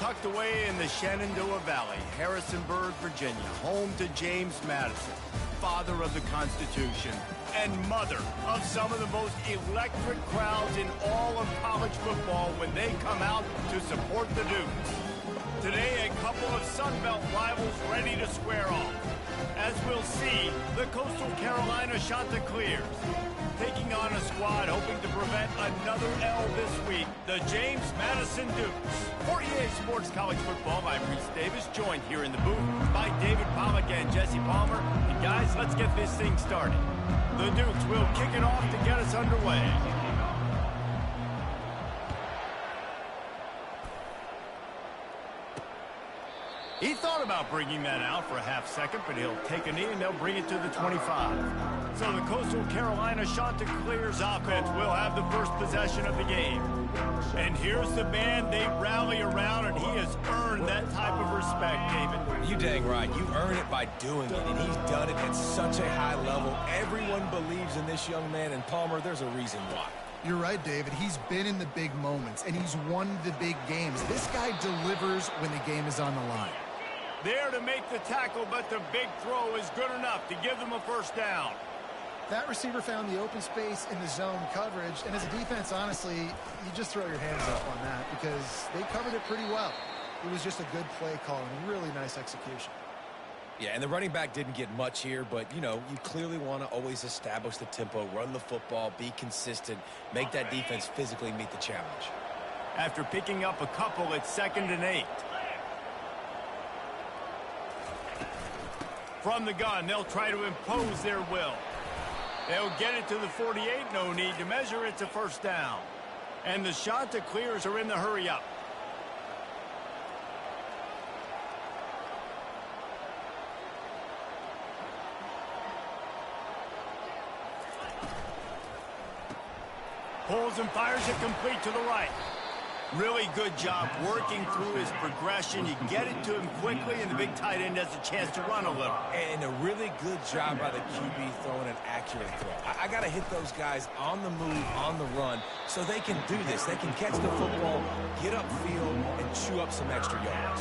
tucked away in the Shenandoah Valley, Harrisonburg, Virginia, home to James Madison, father of the Constitution and mother of some of the most electric crowds in all of college football when they come out to support the Dukes. Today, a couple of Sun Belt rivals ready to square off. As we'll see, the Coastal Carolina Chanticleers taking on a squad hoping to prevent another L this week, the James Madison Dukes. For EA Sports College Football, I'm Reese Davis, joined here in the booth by David Pollack and Jesse Palmer. And guys, let's get this thing started. The Dukes will kick it off to get us underway. He thought about bringing that out for a half second, but he'll take a knee and they'll bring it to the 25. So the Coastal Carolina Chanticleers offense will have the first possession of the game. And here's the man they rally around, and he has earned that type of respect, David. You dang right. You earn it by doing it, and he's done it at such a high level. Everyone believes in this young man, and Palmer, there's a reason why. You're right, David. He's been in the big moments, and he's won the big games. This guy delivers when the game is on the line. There to make the tackle, but the big throw is good enough to give them a first down. That receiver found the open space in the zone coverage, and as a defense, honestly, you just throw your hands up on that because they covered it pretty well. It was just a good play call and really nice execution. Yeah, and the running back didn't get much here, but, you know, you clearly want to always establish the tempo, run the football, be consistent, make that defense physically meet the challenge. After picking up a couple, it's 2nd and 8. From the gun, they'll try to impose their will. They'll get it to the 48, no need to measure, it's a first down. And the Chanticleers are in the hurry-up. Pulls and fires it complete to the right. Really good job working through his progression. You get it to him quickly, and the big tight end has a chance to run a little. And a really good job by the QB throwing an accurate throw. I got to hit those guys on the move, on the run, so they can do this. They can catch the football, get upfield, and chew up some extra yards.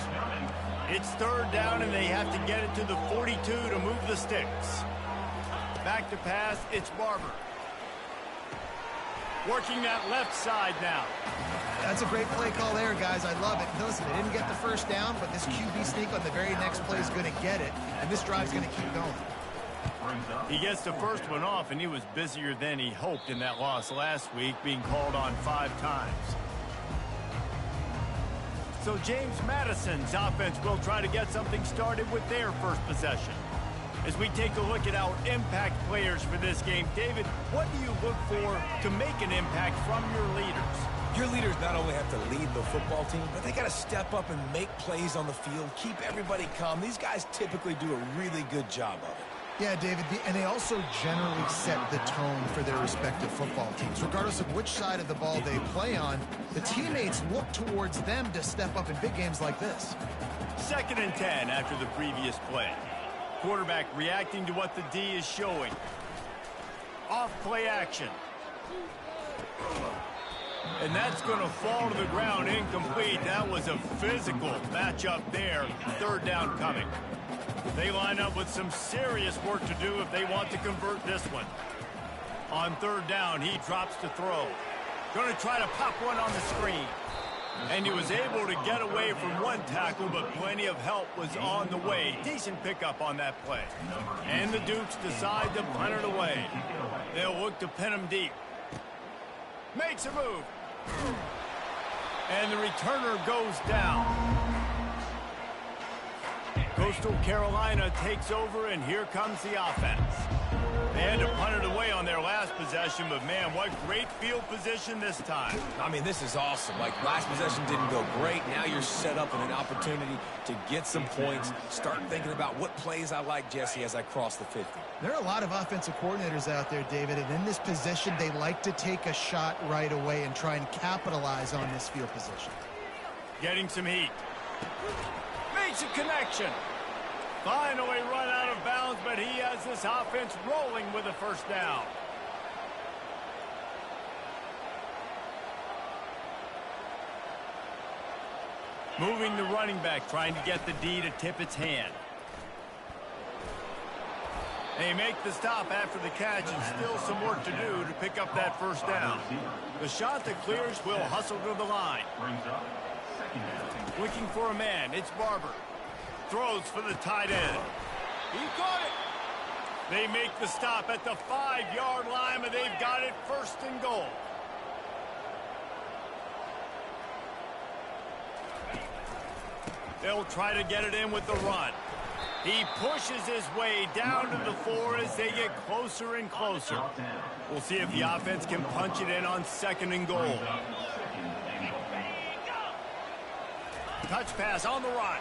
It's 3rd down, and they have to get it to the 42 to move the sticks. Back to pass, it's Barber. Working that left side now. That's a great play call there, guys. I love it. Listen, they didn't get the first down, but this QB sneak on the very next play is going to get it, and this drive's going to keep going. He gets the first one off, and he was busier than he hoped in that loss last week, being called on 5 times. So James Madison's offense will try to get something started with their first possession. As we take a look at our impact players for this game, David, what do you look for to make an impact from your leaders? Your leaders not only have to lead the football team, but they got to step up and make plays on the field, keep everybody calm. These guys typically do a really good job of it. Yeah, David, and they also generally set the tone for their respective football teams. Regardless of which side of the ball they play on, the teammates look towards them to step up in big games like this. 2nd and 10 after the previous play. Quarterback reacting to what the D is showing. Off play action. And that's going to fall to the ground incomplete. That was a physical matchup there. 3rd down coming. They line up with some serious work to do if they want to convert this one. On 3rd down, he drops to throw. Going to try to pop one on the screen. And he was able to get away from one tackle, but plenty of help was on the way. Decent pickup on that play. And the Dukes decide to punt it away. They'll look to pin him deep. Makes a move. And the returner goes down. Coastal Carolina takes over, and here comes the offense. They had to punt it away on their last possession, but man, what great field position this time. I mean, this is awesome. Like, last possession didn't go great. Now you're set up in an opportunity to get some points. Start thinking about what plays I like, Jesse, as I cross the 50. There are a lot of offensive coordinators out there, David, and in this position, they like to take a shot right away and try and capitalize on this field position. Getting some heat. Makes a connection. Finally run out of bounds, but he has this offense rolling with a first down. Moving the running back, trying to get the D to tip its hand. They make the stop after the catch, and still some work to do to pick up that first down. The shot that clears will hustle to the line. Looking for a man, it's Barber. Throws for the tight end. He caught it. They make the stop at the 5-yard line, and they've got it first and goal. They'll try to get it in with the run. He pushes his way down to the 4 as they get closer and closer. We'll see if the offense can punch it in on 2nd and goal. Touch pass on the run.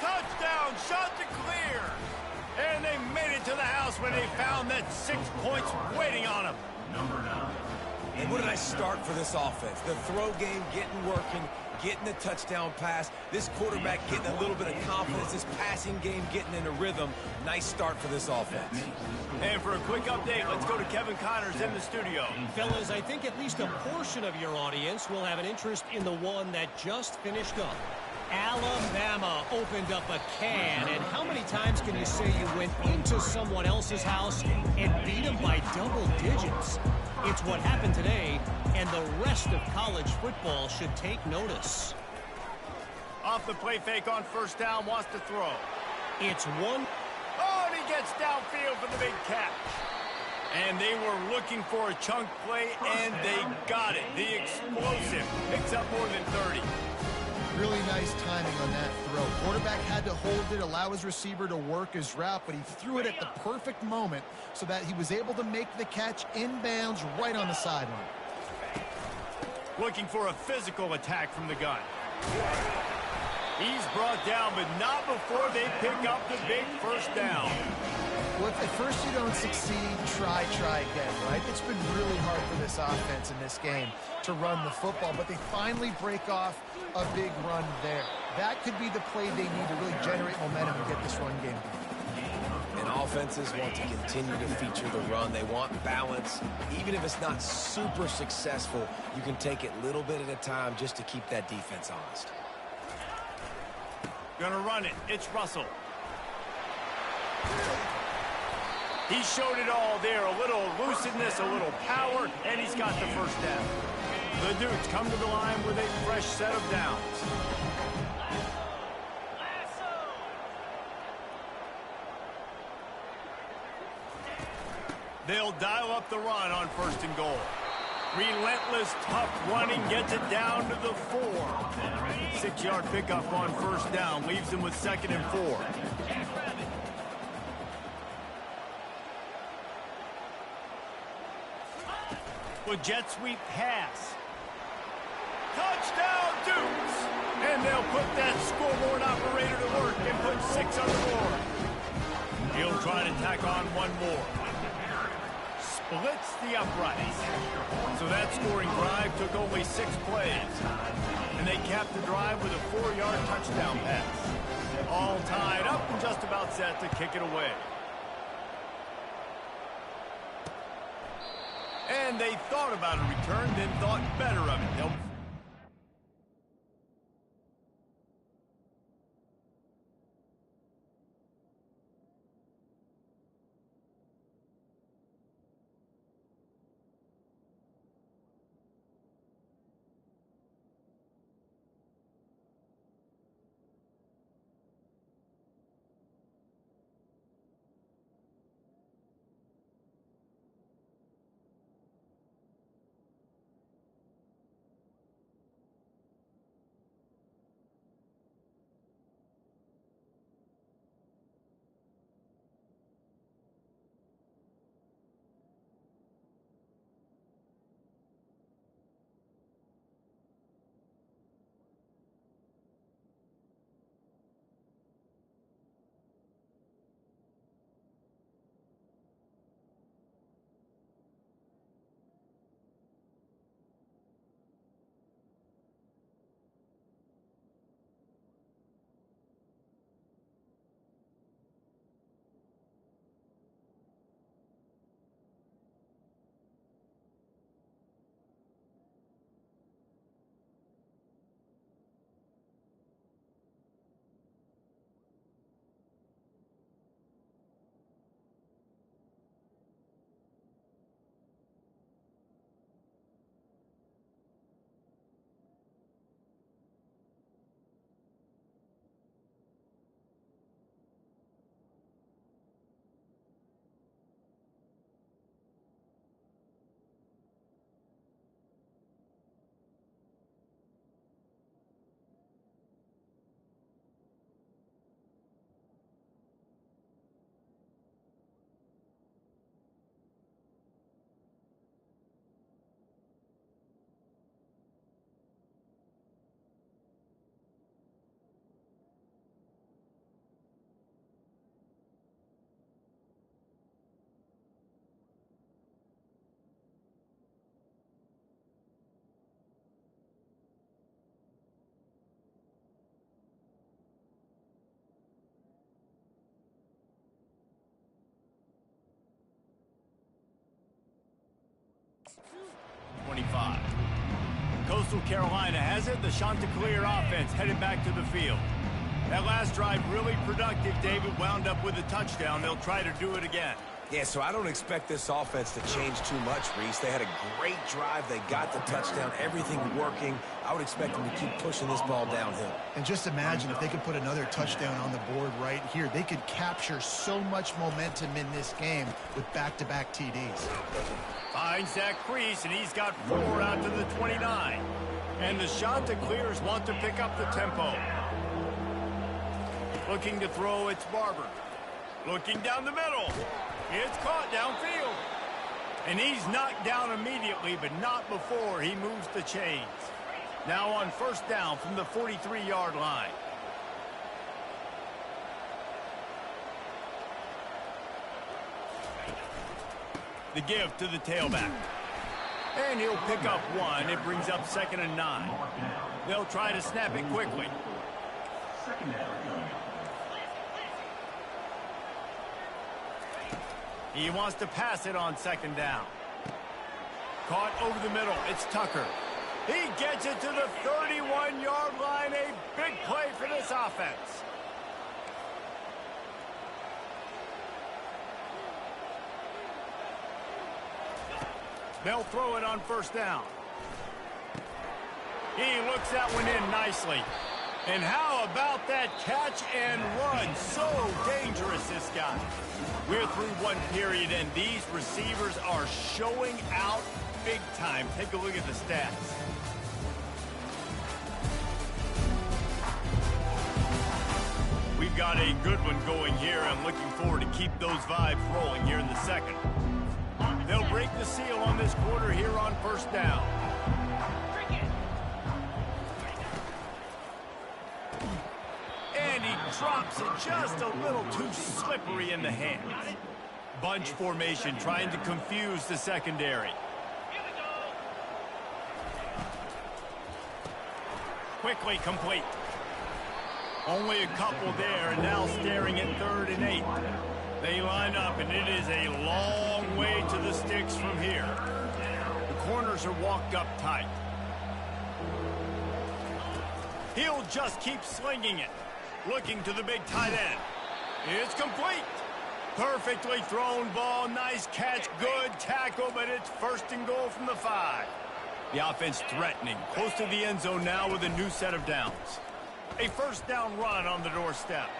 Touchdown, shot to clear. And they made it to the house when they found that 6 points waiting on them. And what did I start for this offense? The throw game getting working, getting the touchdown pass. This quarterback getting a little bit of confidence. This passing game getting in a rhythm. Nice start for this offense. And for a quick update, let's go to Kevin Connors in the studio. Fellas, I think at least a portion of your audience will have an interest in the one that just finished up. Alabama opened up a can, and how many times can you say you went into someone else's house and beat them by double digits? It's what happened today, and the rest of college football should take notice. Off the play fake on first down, wants to throw. It's one. Oh, and he gets downfield for the big catch. And they were looking for a chunk play, and they got it. The explosive picks up more than 30. Really nice timing on that throw. Quarterback had to hold it, allow his receiver to work his route, but he threw it at the perfect moment so that he was able to make the catch inbounds right on the sideline. Looking for a physical attack from the gun. He's brought down, but not before they pick up the big first down. Well, if at first you don't succeed, try again, right? It's been really hard for this offense in this game to run the football, but they finally break off a big run there. That could be the play they need to really generate momentum and get this run game going. And offenses want to continue to feature the run. They want balance. Even if it's not super successful, you can take it little bit at a time just to keep that defense honest. Gonna run it. It's Russell. He showed it all there. A little elusiveness, a little power, and he's got the first down. The Dudes come to the line with a fresh set of downs. They'll dial up the run on first and goal. Relentless, tough running gets it down to the 4. 6-yard pickup on first down leaves them with 2nd and 4. With jet sweep pass. Touchdown, Dukes! And they'll put that scoreboard operator to work and put 6 on the board. He'll try to tack on one more. Splits the uprights. So that scoring drive took only 6 plays. And they capped the drive with a 4-yard touchdown pass. All tied up and just about set to kick it away. And they thought about a return, then thought better of it. They'll Coastal Carolina has it. The Chanticleer offense headed back to the field. That last drive really productive, David. Wound up with a touchdown. They'll try to do it again. Yeah, so I don't expect this offense to change too much, Reese. They had a great drive. They got the touchdown. Everything working. I would expect them to keep pushing this ball downhill. And just imagine if they could put another touchdown on the board right here. They could capture so much momentum in this game with back-to-back TDs. Finds that crease, and he's got 4 out to the 29. And the Chanticleers want to pick up the tempo. Looking to throw, it's Barber. Looking down the middle. It's caught downfield. And he's knocked down immediately, but not before he moves the chains. Now on first down from the 43-yard line. The give to the tailback. And he'll pick up 1. It brings up 2nd and 9. They'll try to snap it quickly. He wants to pass it on 2nd down. Caught over the middle. It's Tucker. He gets it to the 31-yard line. A big play for this offense. They'll throw it on first down. He looks that one in nicely. And how about that catch and run? So dangerous, this guy. We're through one period, and these receivers are showing out big time. Take a look at the stats. We've got a good one going here. I'm looking forward to keep those vibes rolling here in the second. They'll break the seal on this quarter here on first down. And he drops it just a little too slippery in the hands. Bunch formation trying to confuse the secondary. Quickly complete. Only a couple there, and now staring at 3rd and 8. They line up, and it is a long way to the sticks from here. The corners are walked up tight. He'll just keep slinging it. Looking to the big tight end. It's complete. Perfectly thrown ball. Nice catch. Good tackle, but it's 1st and goal from the 5. The offense threatening. Close to the end zone now with a new set of downs. A first down run on the doorstep.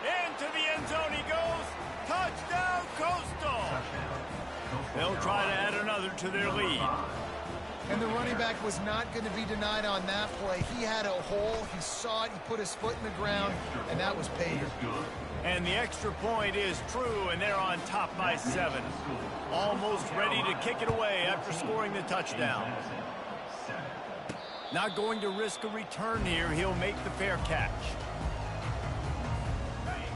Into the end zone he goes. Touchdown, Coastal. They'll try to add another to their lead. And the running back was not going to be denied on that play. He had a hole. He saw it. He put his foot in the ground, and that was paid. And the extra point is true, and they're on top by 7. Almost ready to kick it away after scoring the touchdown. Not going to risk a return here. He'll make the fair catch.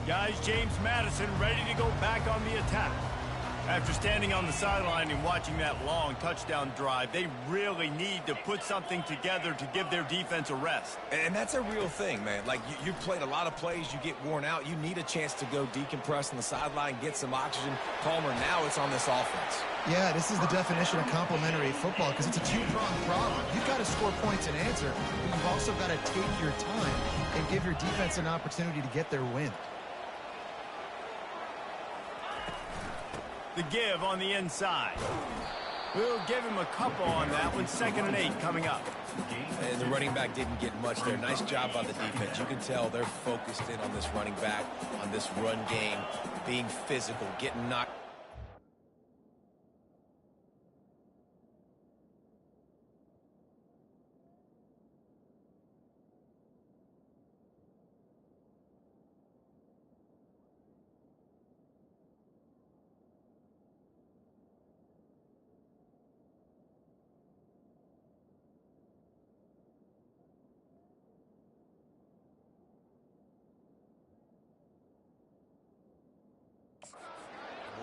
Guys, James Madison ready to go back on the attack. After standing on the sideline and watching that long touchdown drive, they really need to put something together to give their defense a rest. And that's a real thing, man. Like, you played a lot of plays, you get worn out, you need a chance to go decompress on the sideline, get some oxygen. Palmer, now it's on this offense. Yeah, this is the definition of complementary football because it's a two-pronged problem. You've got to score points and answer, but you've also got to take your time and give your defense an opportunity to get their win. The give on the inside. We'll give him a couple on that one. 2nd and 8 coming up. And the running back didn't get much there. Nice job by the defense. You can tell they're focused in on this running back, on this run game, being physical, getting knocked.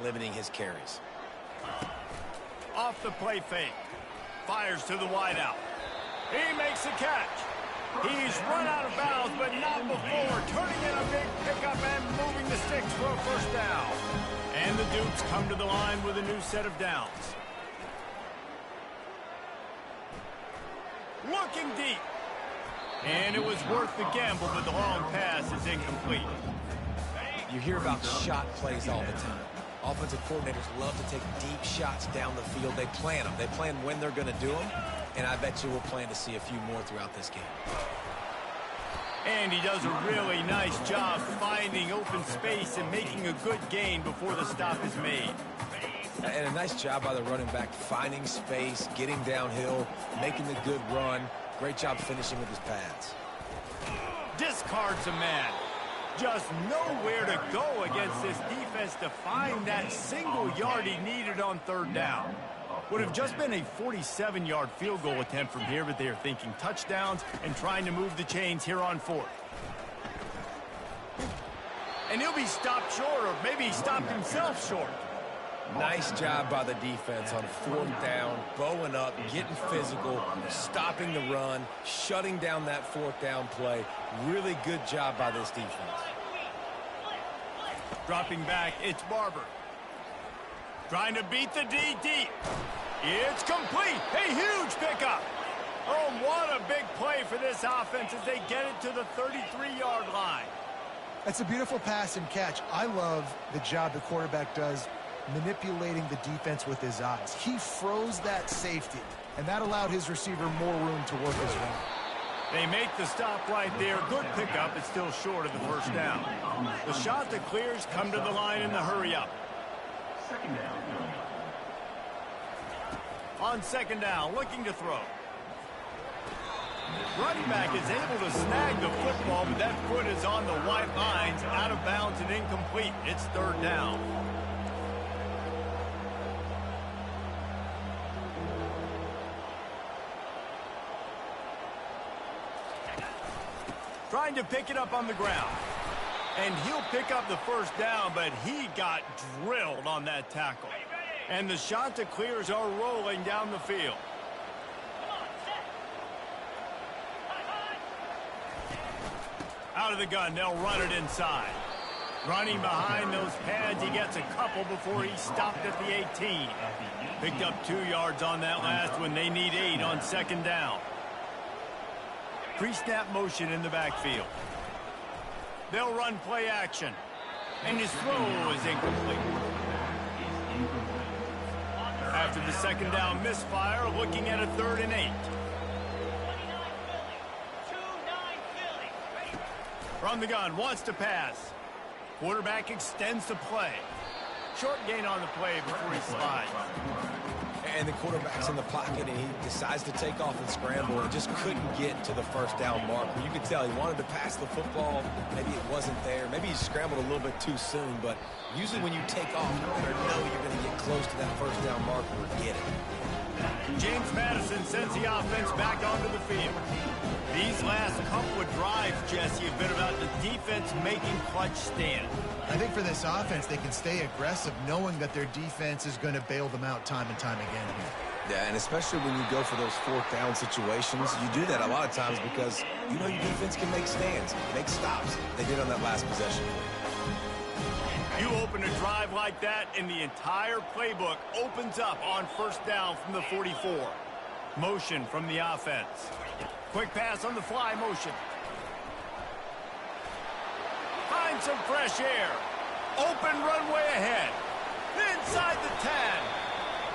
Limiting his carries. Off the play fake. Fires to the wideout. He makes the catch. He's run out of bounds, but not before. Turning in a big pickup and moving the sticks for a first down. And the Dukes come to the line with a new set of downs. looking deep. And it was worth the gamble, but the long pass is incomplete. You hear about shot plays all the time. Offensive coordinators love to take deep shots down the field. They plan them. They plan when they're going to do them. And I bet you we'll plan to see a few more throughout this game. And he does a really nice job finding open space and making a good gain before the stop is made. And a nice job by the running back, finding space, getting downhill, making the good run. Great job finishing with his pads. Discards a man. Just nowhere to go against this defense to find that single yard he needed on third down. Would have just been a 47-yard field goal attempt from here, but they are thinking touchdowns and trying to move the chains here on fourth. And he'll be stopped short, or maybe he stopped himself short. Nice job by the defense on fourth down, bowing up, getting physical, stopping the run, shutting down that fourth down play. Really good job by this defense. Dropping back, it's Barber. Trying to beat the DT. It's complete. A huge pickup. Oh, what a big play for this offense as they get it to the 33-yard line. That's a beautiful pass and catch. I love the job the quarterback does manipulating the defense with his eyes. He froze that safety, and that allowed his receiver more room to work his run. They make the stop right there. Good pickup. It's still short of the first down. The shot that clears come to the line in the hurry-up. On second down, looking to throw. Running back is able to snag the football, but that foot is on the white lines, out of bounds and incomplete. It's third down. Trying to pick it up on the ground. And he'll pick up the first down, but he got drilled on that tackle. And the Chanticleers are rolling down the field. Out of the gun, they'll run it inside. Running behind those pads, he gets a couple before he stopped at the 18. Picked up 2 yards on that last one. They need 8 on second down. Pre-snap motion in the backfield. They'll run play action. And his throw is incomplete. After the second down misfire, looking at a 3rd and 8. From the gun, wants to pass. Quarterback extends the play. Short gain on the play before he slides. And the quarterback's in the pocket, and he decides to take off and scramble and just couldn't get to the first down marker. You could tell he wanted to pass the football. Maybe it wasn't there. Maybe he scrambled a little bit too soon. But usually when you take off, you better know you're going to get close to that first down marker or get it. James Madison sends the offense back onto the field. These last couple of drives, Jesse, have been about the defense making clutch stands. I think for this offense, they can stay aggressive knowing that their defense is going to bail them out time and time again here. Yeah, and especially when you go for those fourth down situations, you do that a lot of times because you know your defense can make stands, make stops. They did on that last possession. You open a drive like that, and the entire playbook opens up on first down from the 44. Motion from the offense. Quick pass on the fly motion. Find some fresh air. Open runway ahead. Inside the 10.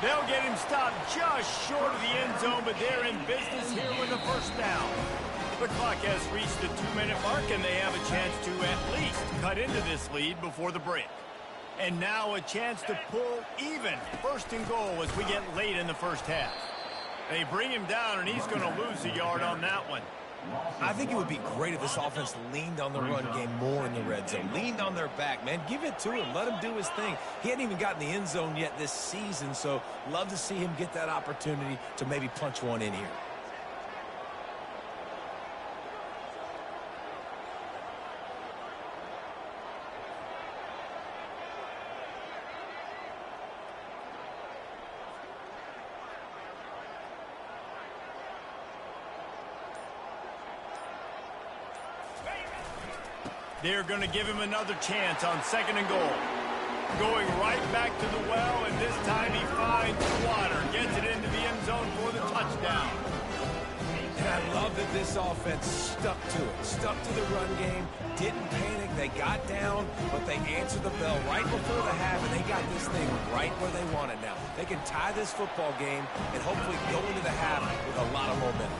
They'll get him stopped just short of the end zone, but they're in business here with a first down. The clock has reached the 2-minute mark, and they have a chance to at least cut into this lead before the break. And now a chance to pull even first and goal as we get late in the first half. They bring him down, and he's going to lose a yard on that one. I think it would be great if this offense leaned on the run game more in the red zone. Leaned on their back, man. Give it to him. Let him do his thing. He hadn't even gotten the end zone yet this season, so love to see him get that opportunity to maybe punch one in here. They're going to give him another chance on second and goal. Going right back to the well, and this time he finds water. Gets it into the end zone for the touchdown. And I love that this offense stuck to it, stuck to the run game, didn't panic. They got down, but they answered the bell right before the half, and they got this thing right where they want it now. They can tie this football game and hopefully go into the half with a lot of momentum.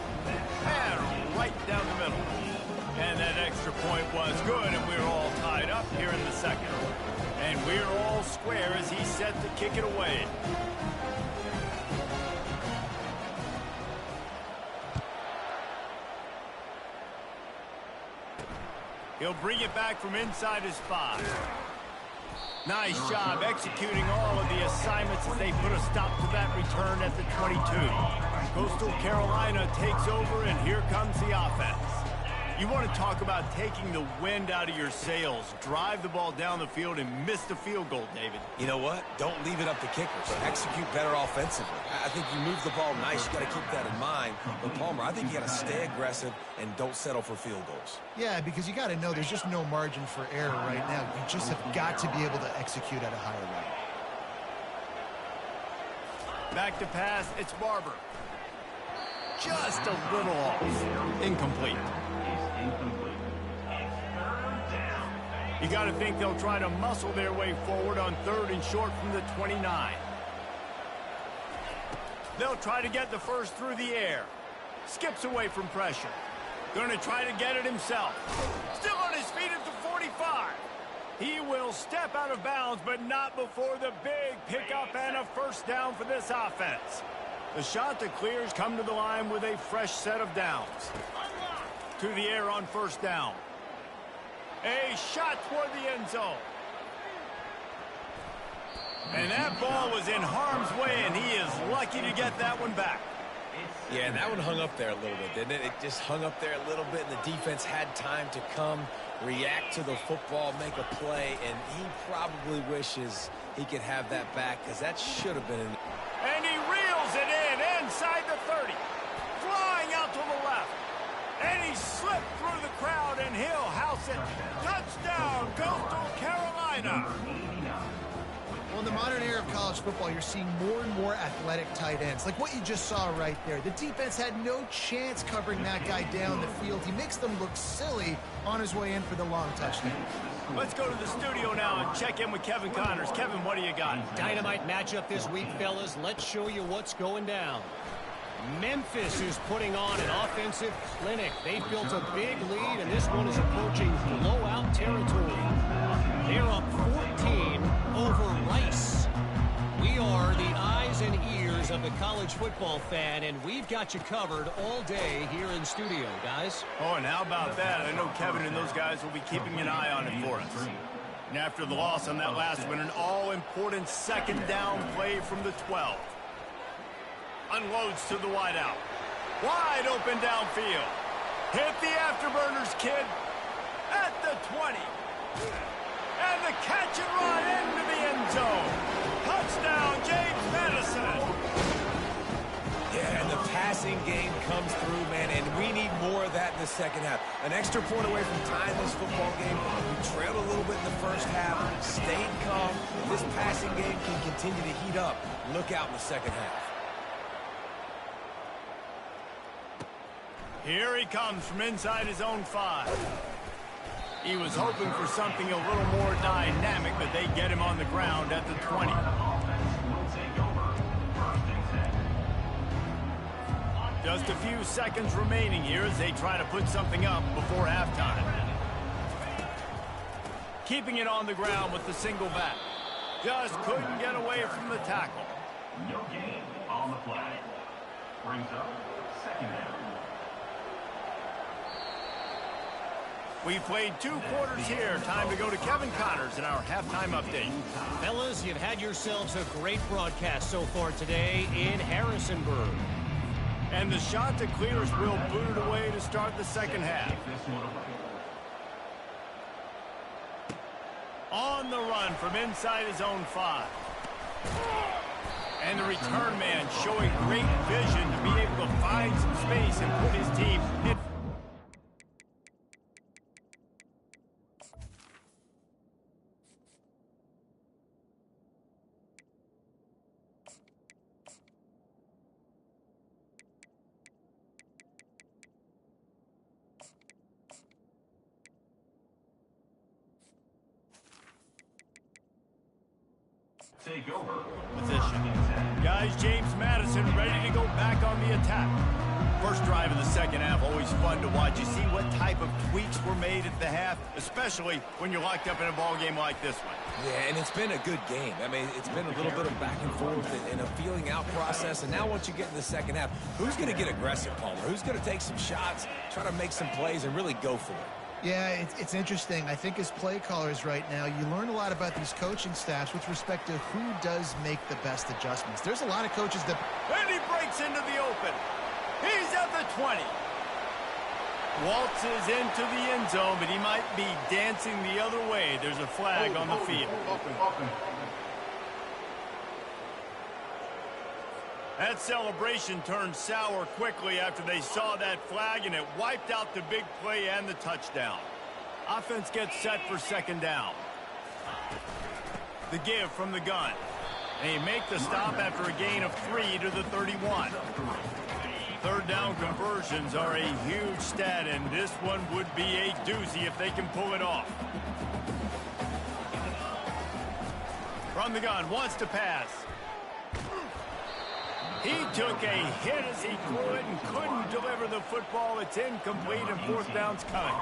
And right down the middle. And that extra point was good, and we're all tied up here in the second. And we're all square as he's set to kick it away. He'll bring it back from inside his 5. Nice job executing all of the assignments as they put a stop to that return at the 22. Coastal Carolina takes over, and here comes the offense. You want to talk about taking the wind out of your sails. Drive the ball down the field and miss the field goal, David. You know what? Don't leave it up to kickers. Execute better offensively. I think you move the ball nice. You got to keep that in mind. But, Palmer, I think you got to stay aggressive and don't settle for field goals. Yeah, because you got to know there's just no margin for error right now. You just have got to be able to execute at a higher level. Back to pass. It's Barber. Just a little off. Incomplete. You got to think they'll try to muscle their way forward on 3rd and short from the 29. They'll try to get the first through the air. Skips away from pressure. Going to try to get it himself. Still on his feet at the 45. He will step out of bounds, but not before the big pickup and a first down for this offense. The shot that clears come to the line with a fresh set of downs. To the air on first down. A shot toward the end zone. And that ball was in harm's way, and he is lucky to get that one back. Yeah, and that one hung up there a little bit, didn't it? It just hung up there a little bit, and the defense had time to come, react to the football, make a play, and he probably wishes he could have that back, because that should have been an... And he reels it in inside the 30. Flying out to the left. And he slipped through the crowd, and he'll house it. Touchdown, Coastal Carolina. Well, in the modern era of college football, you're seeing more and more athletic tight ends, like what you just saw right there. The defense had no chance covering that guy down the field. He makes them look silly on his way in for the long touchdown. Let's go to the studio now and check in with Kevin Connors. Kevin, what do you got? Dynamite matchup this week, fellas. Let's show you what's going down. Memphis is putting on an offensive clinic. They've built a big lead, and this one is approaching blowout territory. They're up 14 over Rice. We are the eyes and ears of the college football fan, and we've got you covered all day here in studio, guys. Oh, and how about that? I know Kevin and those guys will be keeping an eye on it for us. And after the loss on that last one, an all-important second down play from the 12. Unloads to the wideout. Wide open downfield. Hit the afterburners, kid. At the 20. And the catch and run into the end zone. Touchdown, James Madison. Yeah, and the passing game comes through, man, and we need more of that in the second half. An extra point away from tying this football game. We trailed a little bit in the first half, stayed calm. This passing game can continue to heat up. Look out in the second half. Here he comes from inside his own 5. He was hoping for something a little more dynamic, but they get him on the ground at the 20. Just a few seconds remaining here as they try to put something up before halftime. Keeping it on the ground with the single back. Just couldn't get away from the tackle. No gain on the play. Brings up second down. We played 2 quarters here. Time to go to Kevin Connors in our halftime update. Fellas, you've had yourselves a great broadcast so far today in Harrisonburg. And the shot to clears will boot it away to start the second half. On the run from inside his own 5. And the return man showing great vision to be able to find some space and put his team in. Take over. Position. Guys, James Madison ready to go back on the attack. First drive of the second half, always fun to watch. You see what type of tweaks were made at the half, especially when you're locked up in a ball game like this one. Yeah, and it's been a good game. I mean, it's been a little bit of back and forth and a feeling out process. And now once you get in the second half, who's going to get aggressive, Palmer? Who's going to take some shots, try to make some plays, and really go for it? Yeah, it's interesting. I think as play callers right now, you learn a lot about these coaching staffs with respect to who does make the best adjustments. There's a lot of coaches that... And he breaks into the open. He's at the 20. Waltzes into the end zone, but he might be dancing the other way. There's a flag on the field. That celebration turned sour quickly after they saw that flag, and it wiped out the big play and the touchdown. Offense gets set for second down. The give from the gun. They make the stop after a gain of 3 to the 31. Third down conversions are a huge stat, and this one would be a doozy if they can pull it off. From the gun, wants to pass. He took a hit as he threw it and couldn't deliver the football. It's incomplete, and fourth down's coming.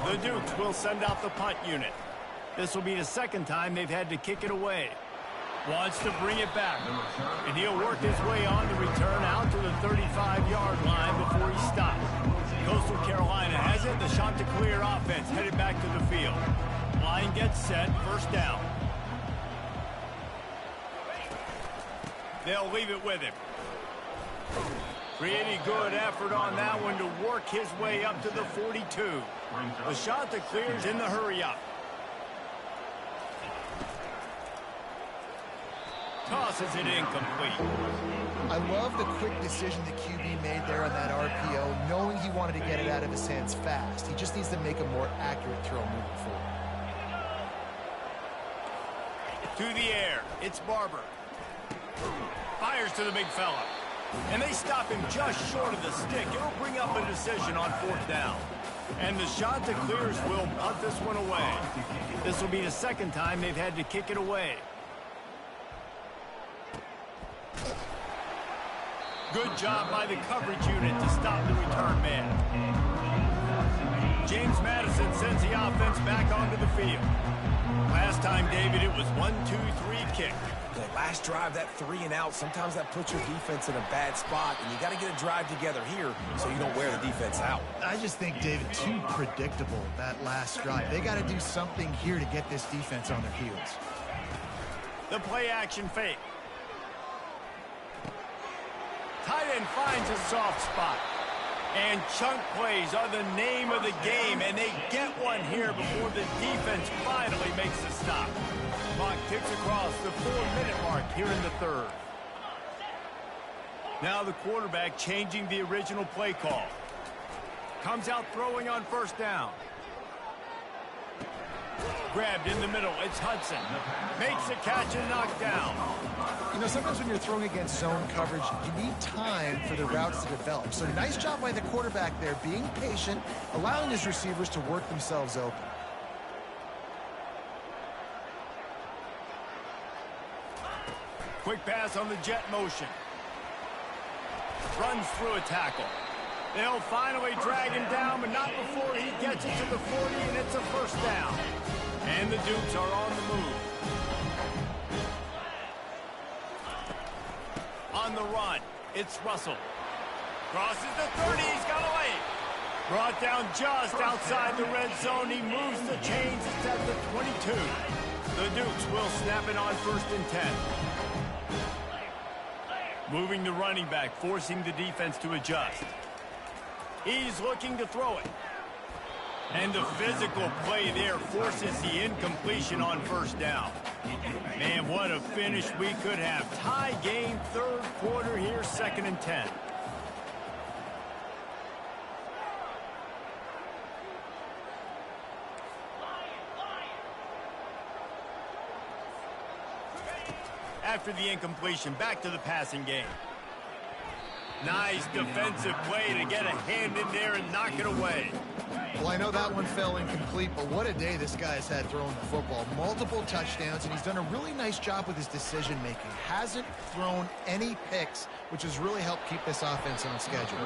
The Dukes will send out the punt unit. This will be the second time they've had to kick it away. Wants to bring it back, and he'll work his way on the return out to the 35-yard line before he stops. Coastal Carolina has it. The Chanticleer offense headed back to the field. Line gets set, first down. They'll leave it with him. Pretty good effort on that one to work his way up to the 42. The Chanticleer's in the hurry-up. Tosses it incomplete. I love the quick decision the QB made there on that RPO, knowing he wanted to get it out of his hands fast. He just needs to make a more accurate throw moving forward. To the air, it's Barber. Fires to the big fella. And they stop him just short of the stick. It'll bring up a decision on fourth down. And the Chanticleers will punt this one away. This will be the second time they've had to kick it away. Good job by the coverage unit to stop the return man. James Madison sends the offense back onto the field. Last time, David, it was 1-2-3 kick. That last drive, that 3 and out, sometimes that puts your defense in a bad spot, and you got to get a drive together here so you don't wear the defense out. I just think, David, too predictable, that last drive. They got to do something here to get this defense on their heels. The play action fake. Tight end finds a soft spot. And chunk plays are the name of the game, and they get one here before the defense finally makes the stop. Clock ticks across the 4-minute mark here in the third. Now the quarterback changing the original play call. Comes out throwing on first down. Grabbed in the middle, it's Hudson. Makes a catch and knocked down. You know, sometimes when you're throwing against zone coverage, you need time for the routes to develop. So nice job by the quarterback there, being patient, allowing his receivers to work themselves open. Quick pass on the jet motion. Runs through a tackle. They'll finally drag him down, but not before he gets it to the 40, and it's a first down. And the Dukes are on the move. On the run, it's Russell. Crosses the 30, he's got away. Brought down just outside the red zone. He moves the chains, it's at the 22. The Dukes will snap it on first and 10. Moving the running back, forcing the defense to adjust. He's looking to throw it. And the physical play there forces the incompletion on first down. Man, what a finish we could have. Tie game, third quarter here, second and 10. After the incompletion, back to the passing game. Nice defensive play to get a hand in there and knock it away. Well, I know that one fell incomplete, but what a day this guy's had throwing the football. Multiple touchdowns, and he's done a really nice job with his decision-making. Hasn't thrown any picks, which has really helped keep this offense on schedule.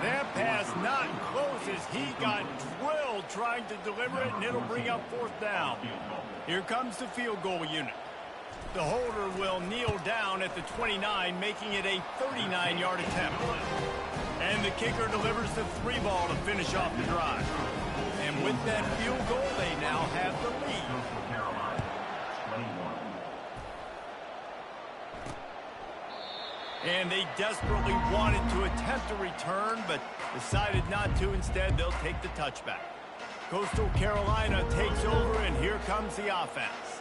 That pass not close as he got drilled trying to deliver it, and it'll bring up 4th down. Here comes the field goal unit. The holder will kneel down at the 29, making it a 39-yard attempt. And the kicker delivers the 3 ball to finish off the drive. And with that field goal, they now have the lead. And they desperately wanted to attempt a return, but decided not to. Instead, they'll take the touchback. Coastal Carolina takes over, and here comes the offense.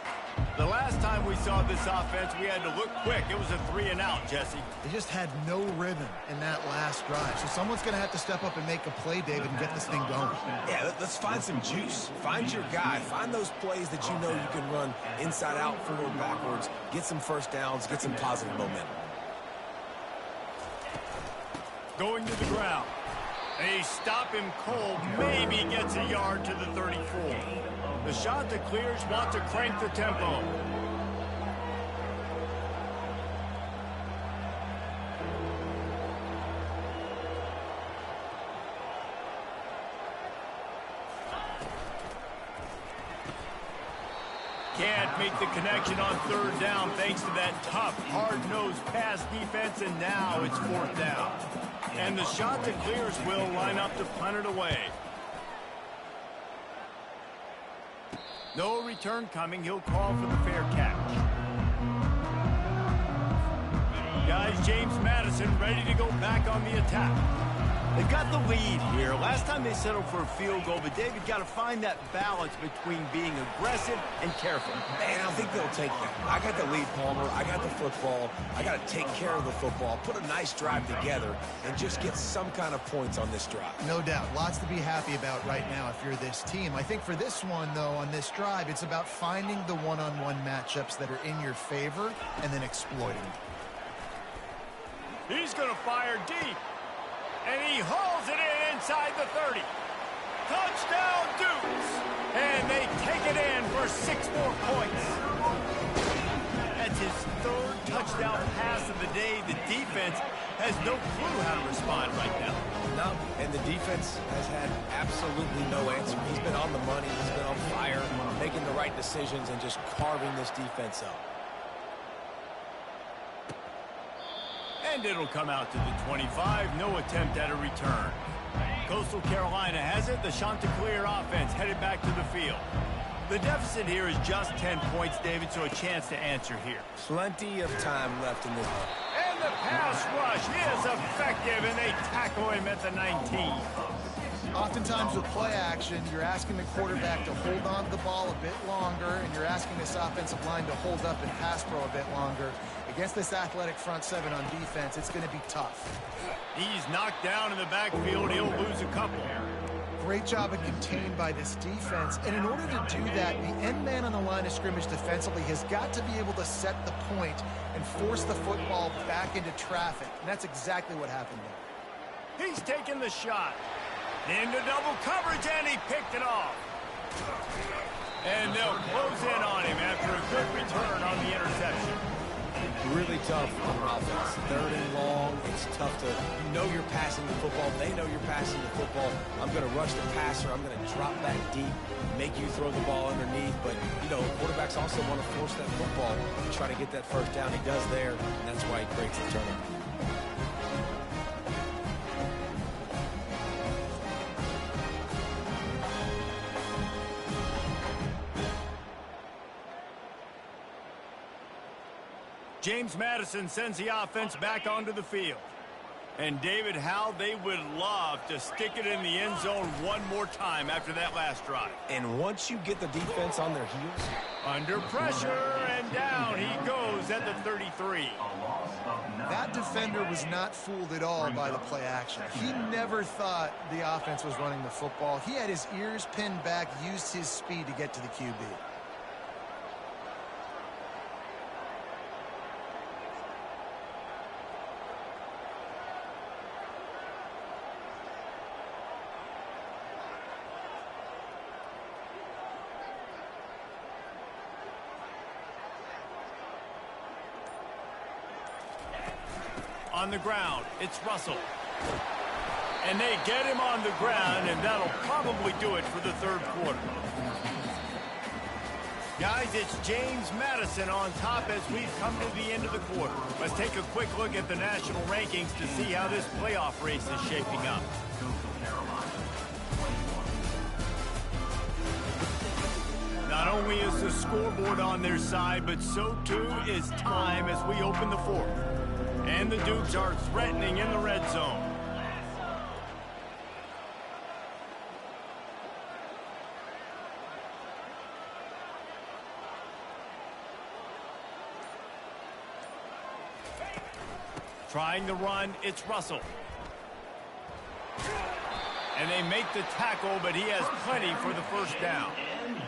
The last time we saw this offense, we had to look quick. It was a 3-and-out, Jesse. They just had no rhythm in that last drive. So someone's going to have to step up and make a play, David, and get this thing going. Yeah, let's find some juice. Find your guy. Find those plays that you know you can run inside out, forward, backwards. Get some first downs. Get some positive momentum. Going to the ground. They stop him cold. Maybe gets a yard to the 34. The shot that clears want to crank the tempo. Can't make the connection on 3rd down thanks to that tough, hard-nosed pass defense, and now it's 4th down. And the shot that clears will line up to punt it away. No return coming. He'll call for the fair catch. Guys, James Madison ready to go back on the attack. They've got the lead here. Last time they settled for a field goal, but David got to find that balance between being aggressive and careful. Man, I think they'll take that. I got the lead, Palmer. I got the football. I got to take care of the football, put a nice drive together, and just get some kind of points on this drive. No doubt. Lots to be happy about right now if you're this team. I think for this one, though, on this drive, it's about finding the one-on-one matchups that are in your favor and then exploiting them. He's going to fire deep. And he hauls it in inside the 30. Touchdown, Dukes! And they take it in for 6 more points. That's his 3rd touchdown pass of the day. The defense has no clue how to respond right now. No, and the defense has had absolutely no answer. He's been on the money. He's been on fire, making the right decisions and just carving this defense up. And it'll come out to the 25. No attempt at a return. Coastal Carolina has it. The Chanticleer offense headed back to the field. The deficit here is just 10 points, David, so a chance to answer here. Plenty of time left in this one. And the pass rush is effective, and they tackle him at the 19. Oftentimes with play action, you're asking the quarterback to hold on to the ball a bit longer, and you're asking this offensive line to hold up and pass pro a bit longer. Against this athletic front 7 on defense, it's going to be tough. He's knocked down in the backfield. He'll lose a couple. Great job of contained by this defense. And in order to do that, the end man on the line of scrimmage defensively has got to be able to set the point and force the football back into traffic. And that's exactly what happened there. He's taking the shot. Into double coverage, and he picked it off. And they'll close in on him after a good return on the interception. Really tough on offense. 3rd and long. It's tough to, you know you're passing the football. They know you're passing the football. I'm going to rush the passer. I'm going to drop back deep, make you throw the ball underneath. But, you know, quarterbacks also want to force that football and try to get that 1st down. He does there, and that's why he creates the turnover. James Madison sends the offense back onto the field. And David, how they would love to stick it in the end zone one more time after that last drive. And once you get the defense on their heels. Under pressure, and down he goes at the 33. That defender was not fooled at all by the play action. He never thought the offense was running the football. He had his ears pinned back, used his speed to get to the QB. On the ground, it's Russell. And they get him on the ground, and that'll probably do it for the third quarter. Guys, it's James Madison on top as we've come to the end of the quarter. Let's take a quick look at the national rankings to see how this playoff race is shaping up. Not only is the scoreboard on their side, but so too is time as we open the fourth. And the Dukes are threatening in the red zone. Trying the run, it's Russell. And they make the tackle, but he has plenty for the first down.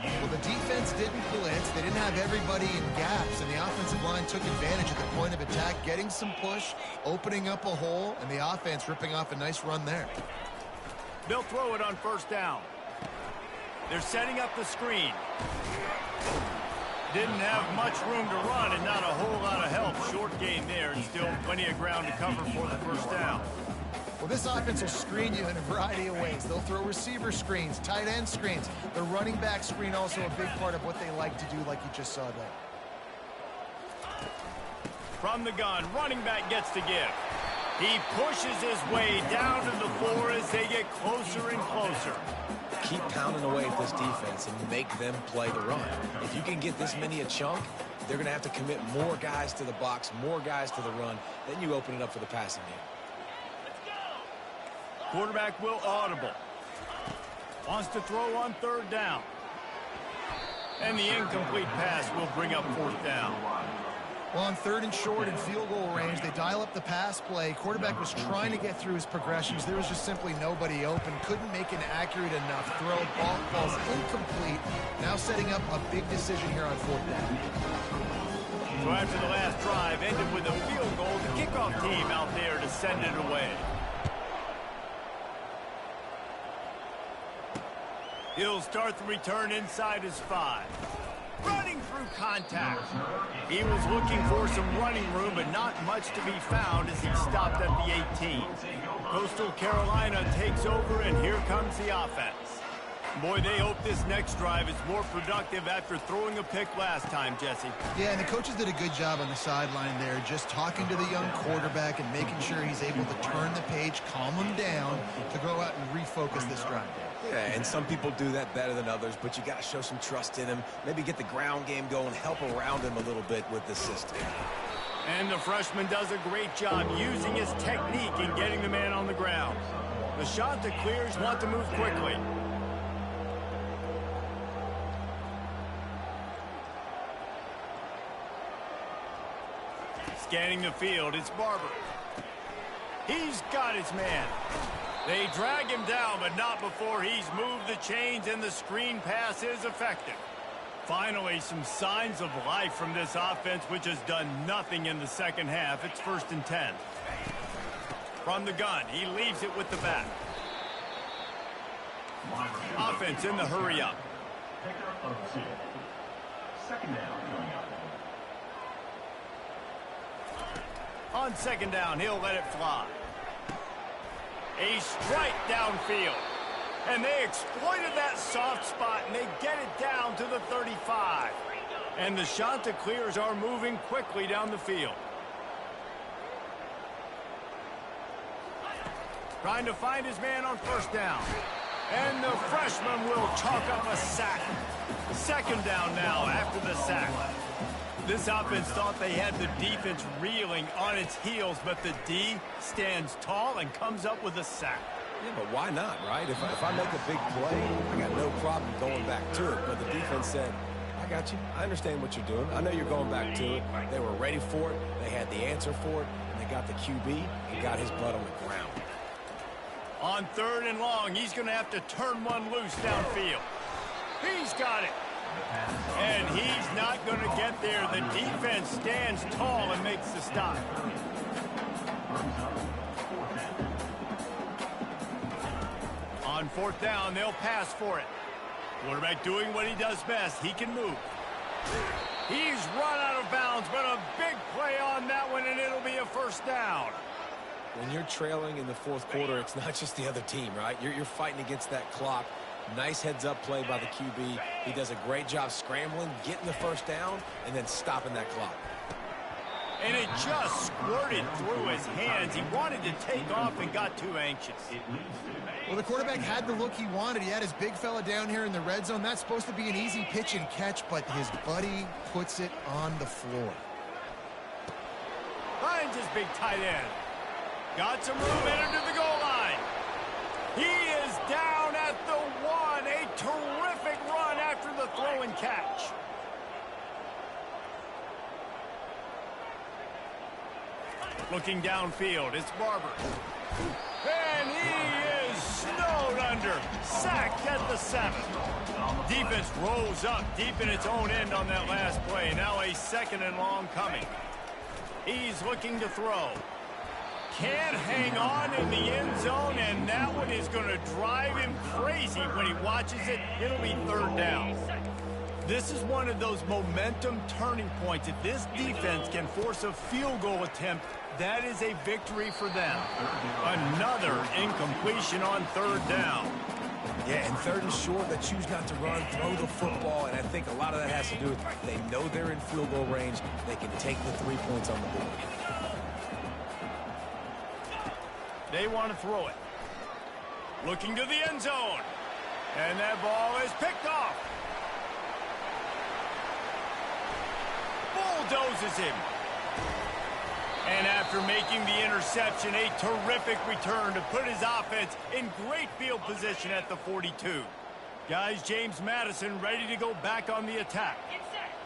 Well, the defense didn't blitz. They didn't have everybody in gaps, and the offensive line took advantage at the point of attack, getting some push, opening up a hole, and the offense ripping off a nice run there. They'll throw it on first down. They're setting up the screen. Didn't have much room to run and not a whole lot of help. Short gain there and still plenty of ground to cover for the first down. Well, this offense will screen you in a variety of ways. They'll throw receiver screens, tight end screens. The running back screen also a big part of what they like to do, like you just saw there. From the gun, running back gets to give. He pushes his way down to the floor as they get closer and closer. Keep pounding away at this defense and make them play the run. If you can get this many a chunk, they're going to have to commit more guys to the box, more guys to the run. Then you open it up for the passing game. Quarterback will audible. Wants to throw on third down. And the incomplete pass will bring up fourth down. Well, on third and short and field goal range, they dial up the pass play. Quarterback was trying to get through his progressions. There was just simply nobody open. Couldn't make an accurate enough throw. Ball falls incomplete. Now setting up a big decision here on fourth down. So after the last drive ended with a field goal, the kickoff team out there to send it away. He'll start the return inside his 5. Running through contact. He was looking for some running room, but not much to be found as he stopped at the 18. Coastal Carolina takes over, and here comes the offense. Boy, they hope this next drive is more productive after throwing a pick last time, Jesse. Yeah, and the coaches did a good job on the sideline there, just talking to the young quarterback and making sure he's able to turn the page, calm him down, to go out and refocus this drive. Yeah, and some people do that better than others, but you got to show some trust in him. Maybe get the ground game going, help around him a little bit with the system. And the freshman does a great job using his technique in getting the man on the ground. The Chanticleers want to move quickly. Scanning the field, it's Barber. He's got his man. They drag him down, but not before he's moved the chains, and the screen pass is effective. Finally, some signs of life from this offense, which has done nothing in the second half. It's 1st and 10. From the gun, he leaves it with the back. Offense in the hurry up. Pickup of 2. Second down coming up. On second down, he'll let it fly. A strike downfield. And they exploited that soft spot, and they get it down to the 35. And the Chanticleers are moving quickly down the field. Trying to find his man on first down. And the freshman will chalk up a sack. Second down now after the sack. This offense thought they had the defense reeling on its heels, but the D stands tall and comes up with a sack. Yeah, but why not, right? If I make a big play, I got no problem going back to it. But the defense said, I got you. I understand what you're doing. I know you're going back to it. They were ready for it. They had the answer for it. And they got the QB and got his butt on the ground. On third and long, he's going to have to turn one loose downfield. He's got it. And he's not going to get there. The defense stands tall and makes the stop. On fourth down, they'll pass for it. Quarterback doing what he does best. He can move. He's run out of bounds, but a big play on that one, and it'll be a first down. when you're trailing in the fourth quarter, it's not just the other team, right? You're fighting against that clock. Nice heads-up play by the QB. He does a great job scrambling, getting the first down, and then stopping that clock. And it just squirted through his hands. He wanted to take off and got too anxious. Well, the quarterback had the look he wanted. He had his big fella down here in the red zone. That's supposed to be an easy pitch and catch, but his buddy puts it on the floor. Finds his big tight end. Got some room in under the goal line. He is down at the 1. A terrific run after the throw and catch. Looking downfield, it's Barber. And he is snowed under. Sacked at the 7. Defense rose up deep in its own end on that last play. Now a 2nd and long coming. He's looking to throw. Can't hang on in the end zone, and that one is going to drive him crazy when he watches it. It'll be 3rd down. This is one of those momentum turning points. If this defense can force a field goal attempt, that is a victory for them. Another incompletion on 3rd down. Yeah, and 3rd and short, they choose not to run, throw the football, and I think a lot of that has to do with they know they're in field goal range. They can take the 3 points on the board. They want to throw it. Looking to the end zone. And that ball is picked off. Bulldozes him. And after making the interception, a terrific return to put his offense in great field position at the 42. Guys, James Madison ready to go back on the attack.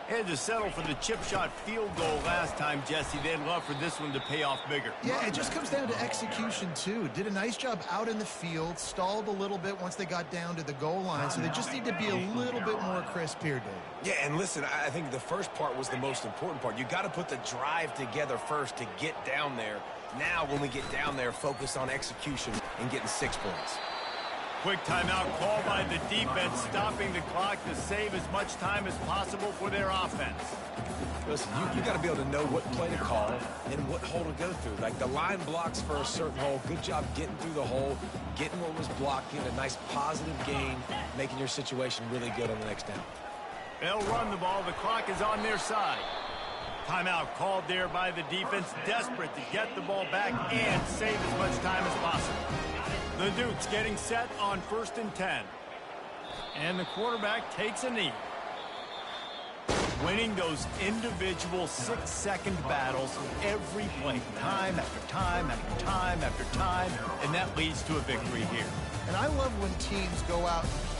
Had to settle for the chip shot field goal last time, Jesse. They'd love for this one to pay off bigger. Yeah, it just comes down to execution, too. Did a nice job out in the field, stalled a little bit once they got down to the goal line, so they just need to be a little bit more crisp here, Dave. Yeah, and listen, I think the first part was the most important part. You got to put the drive together first to get down there. Now, when we get down there, focus on execution and getting 6 points. Quick timeout called by the defense, stopping the clock to save as much time as possible for their offense. Listen, you got to be able to know what play to call and what hole to go through. Like the line blocks for a certain hole. Good job getting through the hole, getting what was blocked, getting a nice positive gain, making your situation really good on the next down. They'll run the ball. The clock is on their side. Timeout called there by the defense, desperate to get the ball back and save as much time as possible. The Dukes getting set on 1st and 10. And the quarterback takes a knee. Winning those individual 6-second battles every play, time after time after time after time, and that leads to a victory here. And I love when teams go out